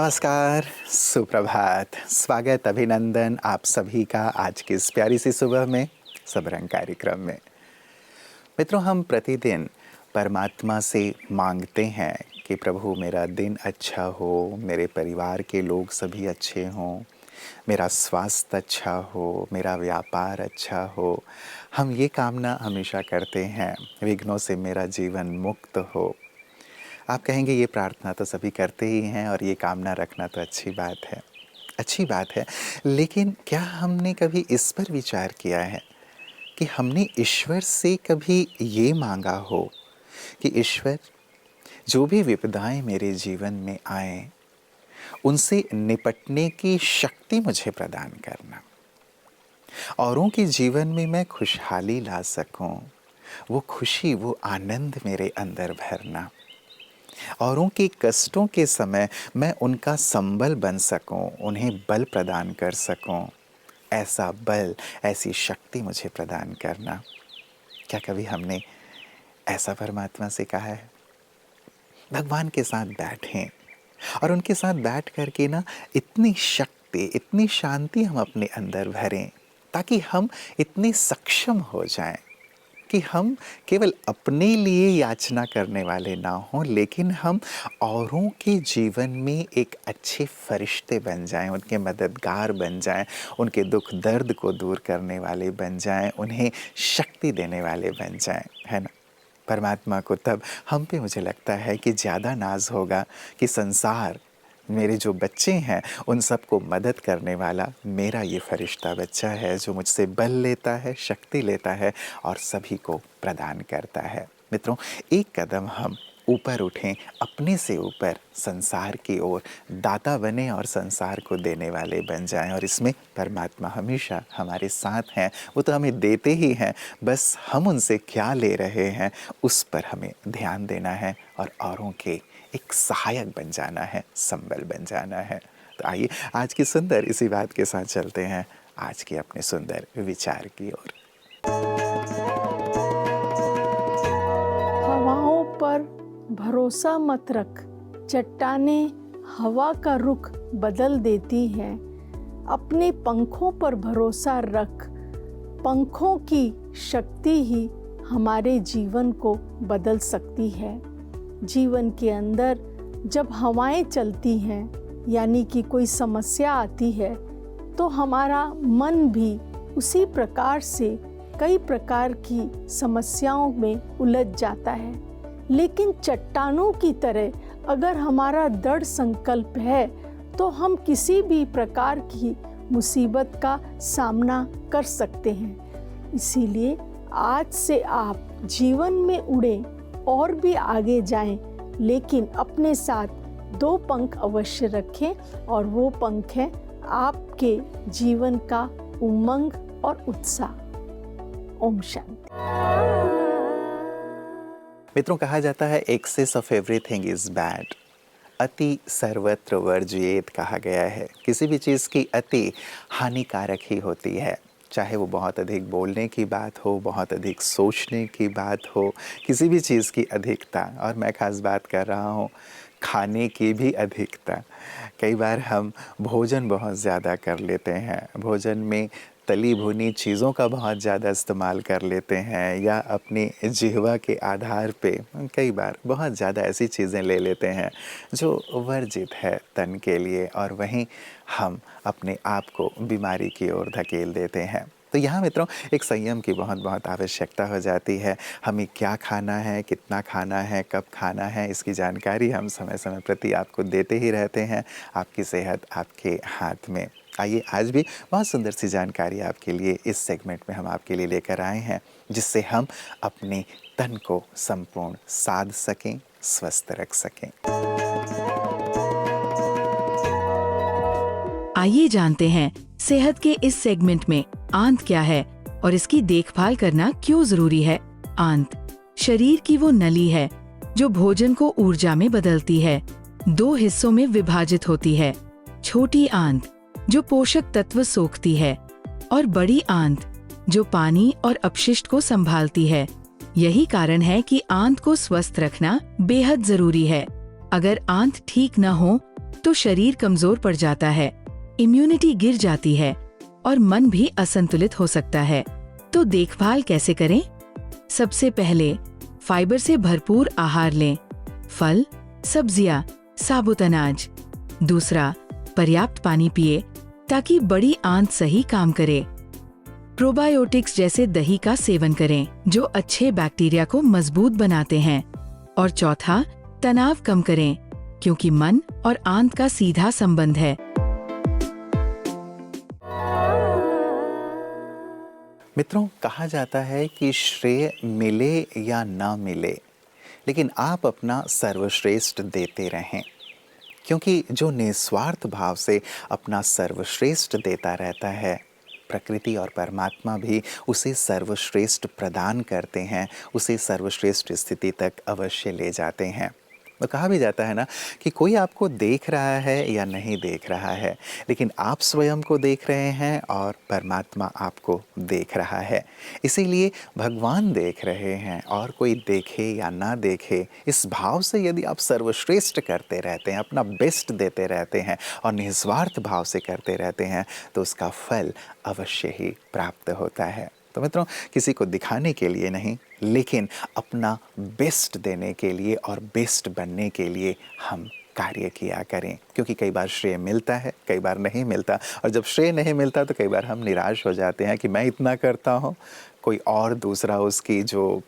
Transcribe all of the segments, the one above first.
नमस्कार, सुप्रभात, स्वागत, अभिनंदन आप सभी का आज की इस प्यारी सी सुबह में सबरंग कार्यक्रम में। मित्रों, हम प्रतिदिन परमात्मा से मांगते हैं कि प्रभु मेरा दिन अच्छा हो, मेरे परिवार के लोग सभी अच्छे हों, मेरा स्वास्थ्य अच्छा हो, मेरा व्यापार अच्छा हो। हम ये कामना हमेशा करते हैं, विघ्नों से मेरा जीवन मुक्त हो। आप कहेंगे ये प्रार्थना तो सभी करते ही हैं और ये कामना रखना तो अच्छी बात है। लेकिन क्या हमने कभी इस पर विचार किया है कि हमने ईश्वर से कभी ये मांगा हो कि ईश्वर, जो भी विपदाएं मेरे जीवन में आए उनसे निपटने की शक्ति मुझे प्रदान करना, औरों के जीवन में मैं खुशहाली ला सकूं, वो खुशी, वो आनंद मेरे अंदर भरना, औरों के कष्टों के समय मैं उनका संबल बन सकूं, उन्हें बल प्रदान कर सकूं। ऐसा बल, ऐसी शक्ति मुझे प्रदान करना। क्या कभी हमने ऐसा परमात्मा से कहा है? भगवान के साथ बैठें और उनके साथ बैठ करके ना इतनी शक्ति, इतनी शांति हम अपने अंदर भरें ताकि हम इतने सक्षम हो जाएं कि हम केवल अपने लिए याचना करने वाले ना हों, लेकिन हम औरों के जीवन में एक अच्छे फरिश्ते बन जाएं, उनके मददगार बन जाएं, उनके दुख दर्द को दूर करने वाले बन जाएं, उन्हें शक्ति देने वाले बन जाएं, है ना? परमात्मा को तब हम पे मुझे लगता है कि ज़्यादा नाज होगा कि संसार, मेरे जो बच्चे हैं उन सबको मदद करने वाला मेरा ये फरिश्ता बच्चा है जो मुझसे बल लेता है, शक्ति लेता है और सभी को प्रदान करता है। मित्रों, एक कदम हम ऊपर उठें, अपने से ऊपर संसार की ओर दाता बने और संसार को देने वाले बन जाएं। और इसमें परमात्मा हमेशा हमारे साथ हैं, वो तो हमें देते ही हैं, बस हम उनसे क्या ले रहे हैं उस पर हमें ध्यान देना है और औरों के एक सहायक बन जाना है, संबल बन जाना है। तो आइए आज की सुंदर इसी बात के साथ चलते हैं आज के अपने सुंदर विचार की ओर। हवाओं पर भरोसा मत रख, चट्टानें हवा का रुख बदल देती हैं। अपने पंखों पर भरोसा रख, पंखों की शक्ति ही हमारे जीवन को बदल सकती है। जीवन के अंदर जब हवाएं चलती हैं, यानी कि कोई समस्या आती है, तो हमारा मन भी उसी प्रकार से कई प्रकार की समस्याओं में उलझ जाता है। लेकिन चट्टानों की तरह अगर हमारा दृढ़ संकल्प है तो हम किसी भी प्रकार की मुसीबत का सामना कर सकते हैं। इसीलिए आज से आप जीवन में उड़ें और भी आगे जाएं, लेकिन अपने साथ दो पंख अवश्य रखें और वो पंख है आपके जीवन का उमंग और उत्साह। ओम शांति। मित्रों, कहा जाता है excess of everything is bad, अति सर्वत्र वर्जयेत कहा गया है। किसी भी चीज़ की अति हानिकारक ही होती है, चाहे वो बहुत अधिक बोलने की बात हो, बहुत अधिक सोचने की बात हो, किसी भी चीज़ की अधिकता। और मैं ख़ास बात कर रहा हूँ खाने की भी अधिकता। कई बार हम भोजन बहुत ज़्यादा कर लेते हैं, भोजन में तली भुनी चीज़ों का बहुत ज़्यादा इस्तेमाल कर लेते हैं, या अपनी जिह्वा के आधार पे कई बार बहुत ज़्यादा ऐसी चीज़ें ले लेते हैं जो वर्जित है तन के लिए, और वहीं हम अपने आप को बीमारी की ओर धकेल देते हैं। तो यहाँ मित्रों एक संयम की बहुत बहुत आवश्यकता हो जाती है। हमें क्या खाना है, कितना खाना है, कब खाना है, इसकी जानकारी हम समय समय प्रति आपको देते ही रहते हैं। आपकी सेहत आपके हाथ में। आइए आज भी बहुत सुंदर सी जानकारी आपके लिए इस सेगमेंट में हम आपके लिए लेकर आए हैं, जिससे हम अपने तन को संपूर्ण साध सकें, स्वस्थ रख सकें। आइए जानते हैं सेहत के इस सेगमेंट में आंत क्या है और इसकी देखभाल करना क्यों जरूरी है। आंत शरीर की वो नली है जो भोजन को ऊर्जा में बदलती है। दो हिस्सों में विभाजित होती है, छोटी आंत जो पोषक तत्व सोखती है और बड़ी आंत जो पानी और अपशिष्ट को संभालती है। यही कारण है कि आंत को स्वस्थ रखना बेहद जरूरी है। अगर आंत ठीक न हो तो शरीर कमजोर पड़ जाता है, इम्यूनिटी गिर जाती है और मन भी असंतुलित हो सकता है। तो देखभाल कैसे करें? सबसे पहले फाइबर से भरपूर आहार लें, फल, सब्जियां, साबुत अनाज। दूसरा, पर्याप्त पानी पिए ताकि बड़ी आंत सही काम करे। प्रोबायोटिक्स जैसे दही का सेवन करें जो अच्छे बैक्टीरिया को मजबूत बनाते हैं। और चौथा, तनाव कम करें क्योंकि मन और आंत का सीधा संबंध है। मित्रों, कहा जाता है कि श्रेय मिले या ना मिले, लेकिन आप अपना सर्वश्रेष्ठ देते रहें, क्योंकि जो निस्वार्थ भाव से अपना सर्वश्रेष्ठ देता रहता है, प्रकृति और परमात्मा भी उसे सर्वश्रेष्ठ प्रदान करते हैं, उसे सर्वश्रेष्ठ स्थिति तक अवश्य ले जाते हैं। तो कहा भी जाता है ना कि कोई आपको देख रहा है या नहीं देख रहा है, लेकिन आप स्वयं को देख रहे हैं और परमात्मा आपको देख रहा है। इसीलिए भगवान देख रहे हैं और कोई देखे या ना देखे, इस भाव से यदि आप सर्वश्रेष्ठ करते रहते हैं, अपना बेस्ट देते रहते हैं और निस्वार्थ भाव से करते रहते हैं, तो उसका फल अवश्य ही प्राप्त होता है। तो मित्रों, किसी को दिखाने के लिए नहीं, लेकिन अपना बेस्ट देने के लिए और बेस्ट बनने के लिए हम कार्य किया करें, क्योंकि कई बार श्रेय मिलता है, कई बार नहीं मिलता। और जब श्रेय नहीं मिलता तो कई बार हम निराश हो जाते हैं कि मैं इतना करता हूँ, कोई और दूसरा उसकी जो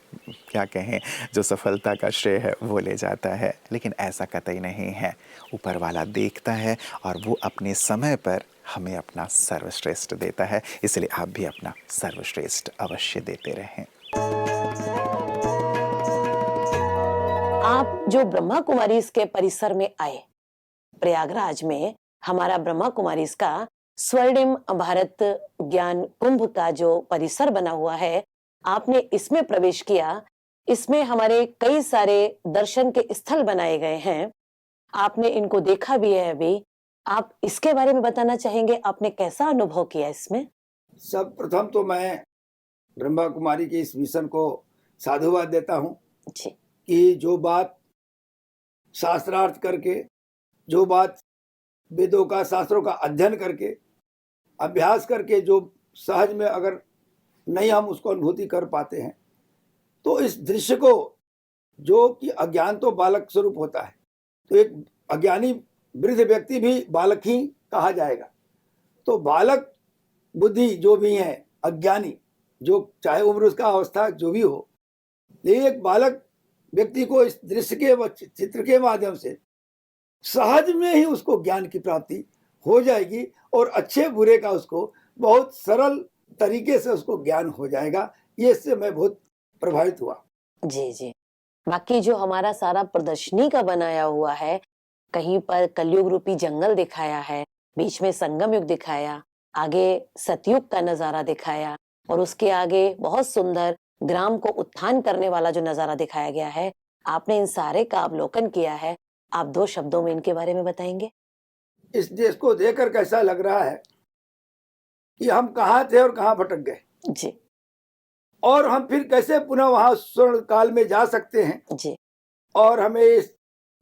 क्या कहें जो सफलता का श्रेय है वो ले जाता है। लेकिन ऐसा कतई नहीं है। ऊपर वाला देखता है और वो अपने समय पर हमें अपना सर्वश्रेष्ठ देता है। इसलिए आप भी अपना सर्वश्रेष्ठ अवश्य देते रहें। आप जो ब्रह्मा कुमारीज के परिसर में आए, प्रयागराज में हमारा ब्रह्मा कुमारीज का स्वर्णिम भारत ज्ञान कुंभ का जो परिसर बना हुआ है, आपने इसमें प्रवेश किया। इसमें हमारे कई सारे दर्शन के स्थल बनाए गए हैं, आपने इनको देखा भी है। अभी आप इसके बारे में बताना चाहेंगे, आपने कैसा अनुभव किया इसमें? सब प्रथम तो मैं ब्रह्मा कुमारी के इस मिशन को साधुवाद देता हूँ जी। कि जो बात शास्त्रार्थ करके, जो बात वेदों का, शास्त्रों का अध्ययन करके, अभ्यास करके जो सहज में अगर नहीं हम उसको अनुभूति कर पाते हैं, तो इस दृश्य को, जो कि अज्ञान तो बालक स्वरूप होता है, तो एक अज्ञानी वृद्ध व्यक्ति भी बालक ही कहा जाएगा। तो बालक बुद्धि जो भी है, अज्ञानी, जो चाहे उम्र उसका अवस्था जो भी हो, लेकिन एक बालक व्यक्ति को इस दृश्य के व चित्र के माध्यम से सहज में ही उसको ज्ञान की प्राप्ति हो जाएगी और अच्छे बुरे का उसको बहुत सरल तरीके से उसको ज्ञान हो जाएगा। ये इससे मैं बहुत प्रभावित हुआ। जी जी। बाकी जो हमारा सारा प्रदर्शनी का बनाया हुआ है, कहीं पर कलयुग रूपी जंगल दिखाया है, बीच में संगम युग दिखाया, आगे सतयुग का नजारा दिखाया और उसके आगे बहुत सुंदर ग्राम को उत्थान करने वाला जो नजारा दिखाया गया है, आपने इन सारे का अवलोकन किया है। आप 2 शब्दों में इनके बारे में बताएंगे? इस देश को देखकर कैसा लग रहा है कि हम कहाँ थे और कहाँ भटक गए जी। और हम फिर कैसे पुनः वहां स्वर्ण काल में जा सकते हैं जी। और हमें इस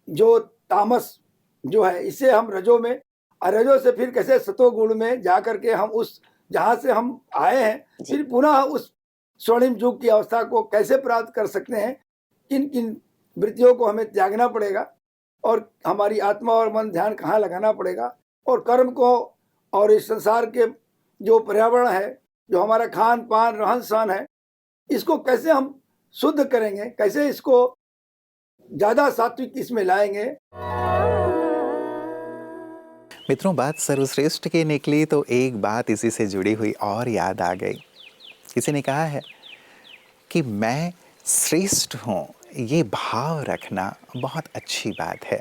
जो तामस जो है, इसे हम रजो में, और रजो से फिर कैसे सतोगुण में जा करके हम उस जहां से हम आए हैं फिर पुनः उस स्वर्णिम युग की अवस्था को कैसे प्राप्त कर सकते हैं। किन किन वृत्तियों को हमें त्यागना पड़ेगा और हमारी आत्मा और मन ध्यान कहाँ लगाना पड़ेगा, और कर्म को और इस संसार के जो पर्यावरण है, जो हमारा खान पान रहन सहन है, इसको कैसे हम शुद्ध करेंगे, कैसे इसको ज्यादा सात्विक इसमें लाएंगे। मित्रों, बात सर्वश्रेष्ठ की निकली तो एक बात इसी से जुड़ी हुई और याद आ गई। किसी ने कहा है कि मैं श्रेष्ठ हूँ, ये भाव रखना बहुत अच्छी बात है,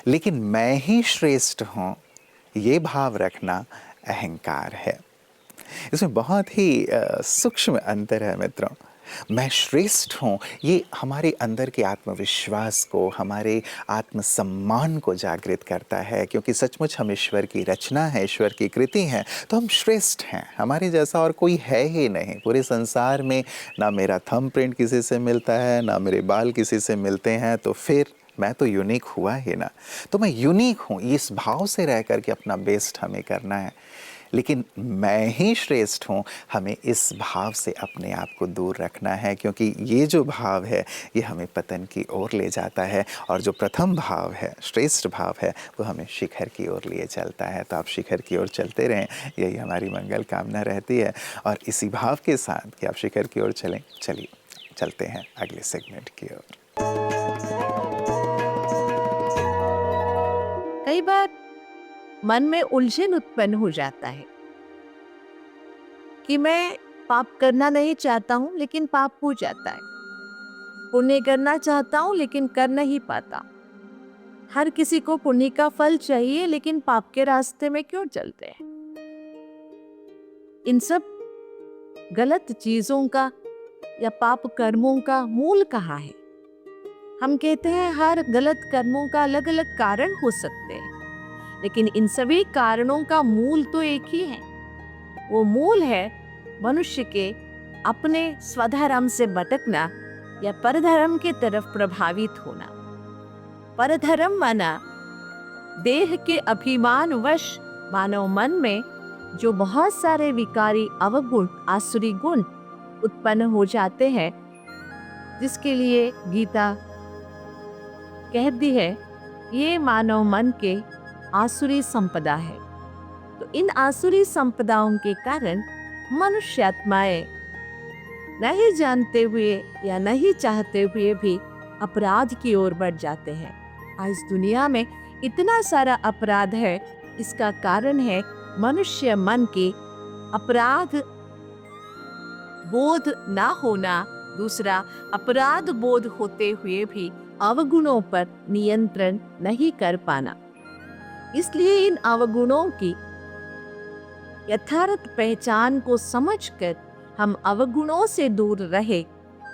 लेकिन मैं ही श्रेष्ठ हूँ ये भाव रखना अहंकार है। इसमें बहुत ही सूक्ष्म अंतर है मित्रों। मैं श्रेष्ठ हूँ ये हमारे अंदर के आत्मविश्वास को, हमारे आत्मसम्मान को जागृत करता है, क्योंकि सचमुच हम ईश्वर की रचना है, ईश्वर की कृति हैं, तो हम श्रेष्ठ हैं। हमारे जैसा और कोई है ही नहीं पूरे संसार में। ना मेरा थंब प्रिंट किसी से मिलता है, ना मेरे बाल किसी से मिलते हैं, तो फिर मैं तो यूनिक हुआ ही ना, तो मैं यूनिक हूँ, इस भाव से रह कर के अपना बेस्ट हमें करना है। लेकिन मैं ही श्रेष्ठ हूँ, हमें इस भाव से अपने आप को दूर रखना है, क्योंकि ये जो भाव है ये हमें पतन की ओर ले जाता है, और जो प्रथम भाव है, श्रेष्ठ भाव है, वो हमें शिखर की ओर लिए चलता है। तो आप शिखर की ओर चलते रहें, यही हमारी मंगल कामना रहती है। और इसी भाव के साथ कि आप शिखर की ओर चलें, चलिए चलते हैं अगले सेगमेंट की ओर। कई बार मन में उलझन उत्पन्न हो जाता है कि मैं पाप करना नहीं चाहता हूँ लेकिन पाप हो जाता है, पुण्य करना चाहता हूँ लेकिन कर नहीं पाता। हर किसी को पुण्य का फल चाहिए लेकिन पाप के रास्ते में क्यों चलते हैं? इन सब गलत चीजों का या पाप कर्मों का मूल कहाँ है? हम कहते हैं हर गलत कर्मों का अलग अलग कारण हो सकते हैं, लेकिन इन सभी कारणों का मूल तो एक ही है। वो मूल है मनुष्य के अपने स्वधर्म से भटकना या परधर्म के तरफ प्रभावित होना। परधर्म माना देह के अभिमान वश मानव मन में जो बहुत सारे विकारी अवगुण आसुरी गुण उत्पन्न हो जाते हैं, जिसके लिए गीता कहती है ये मानव मन के आसुरी संपदा है। तो इन आसुरी संपदाओं के कारण मनुष्य आत्माएं नहीं जानते हुए या नहीं चाहते हुए भी अपराध की ओर बढ़ जाते हैं। आज दुनिया में इतना सारा अपराध है, इसका कारण है मनुष्य मन के अपराध बोध ना होना। दूसरा, अपराध बोध होते हुए भी अवगुणों पर नियंत्रण नहीं कर पाना। इसलिए इन अवगुणों की यथार्थ पहचान को समझकर हम अवगुणों से दूर रहे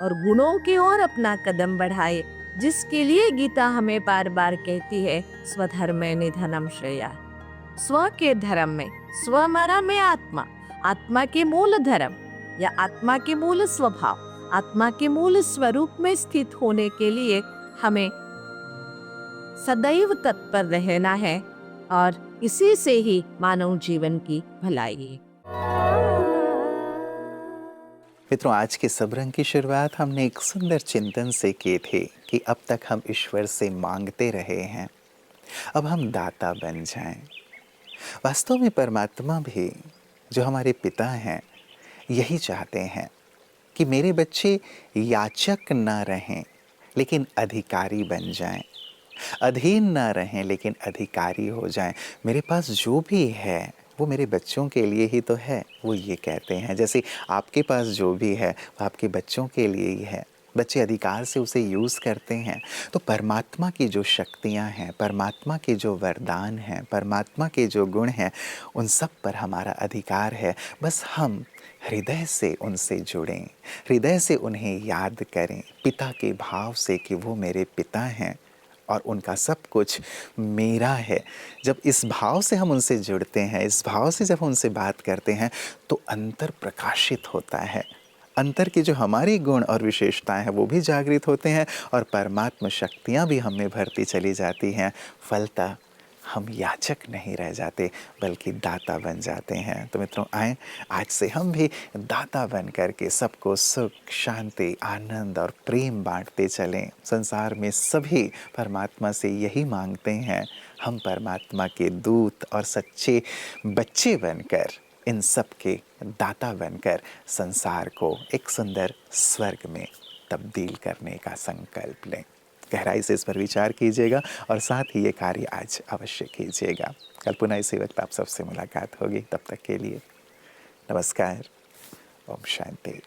और गुणों की ओर अपना कदम बढ़ाए, जिसके लिए गीता हमें बार बार कहती है स्वधर्मे निधनम श्रेया। स्व के धर्म में, स्व माना में आत्मा, आत्मा के मूल धर्म या आत्मा के मूल स्वभाव, आत्मा के मूल स्वरूप में स्थित होने के लिए हमें सदैव तत्पर रहना है, और इसी से ही मानव जीवन की भलाई है। मित्रों, आज के सबरंग की शुरुआत हमने एक सुंदर चिंतन से की थी कि अब तक हम ईश्वर से मांगते रहे हैं, अब हम दाता बन जाएं। वास्तव में परमात्मा भी, जो हमारे पिता हैं, यही चाहते हैं कि मेरे बच्चे याचक ना रहें लेकिन अधिकारी बन जाएं, अधीन ना रहें लेकिन अधिकारी हो जाएं। मेरे पास जो भी है वो मेरे बच्चों के लिए ही तो है, वो ये कहते हैं। जैसे आपके पास जो भी है वो आपके बच्चों के लिए ही है, बच्चे अधिकार से उसे यूज़ करते हैं। तो परमात्मा की जो शक्तियाँ हैं, परमात्मा के जो वरदान हैं, परमात्मा के जो गुण हैं, उन सब पर हमारा अधिकार है। बस हम हृदय से उनसे जुड़ें, हृदय से उन्हें याद करें, पिता के भाव से कि वो मेरे पिता हैं और उनका सब कुछ मेरा है। जब इस भाव से हम उनसे जुड़ते हैं, इस भाव से जब हम उनसे बात करते हैं, तो अंतर प्रकाशित होता है। अंतर की जो हमारी गुण और विशेषताएं हैं वो भी जागृत होते हैं और परमात्मा शक्तियां भी हम में भरती चली जाती हैं। फलतः हम याचक नहीं रह जाते बल्कि दाता बन जाते हैं। तो मित्रों, आएँ आज से हम भी दाता बन करके सबको सुख, शांति, आनंद और प्रेम बांटते चलें। संसार में सभी परमात्मा से यही मांगते हैं, हम परमात्मा के दूत और सच्चे बच्चे बनकर, इन सब के दाता बनकर संसार को एक सुंदर स्वर्ग में तब्दील करने का संकल्प लें। गहराई से इस पर विचार कीजिएगा और साथ ही ये कार्य आज अवश्य कीजिएगा। कल पुनः इसी वक्त आप सबसे मुलाकात होगी। तब तक के लिए नमस्कार। ओम शांति।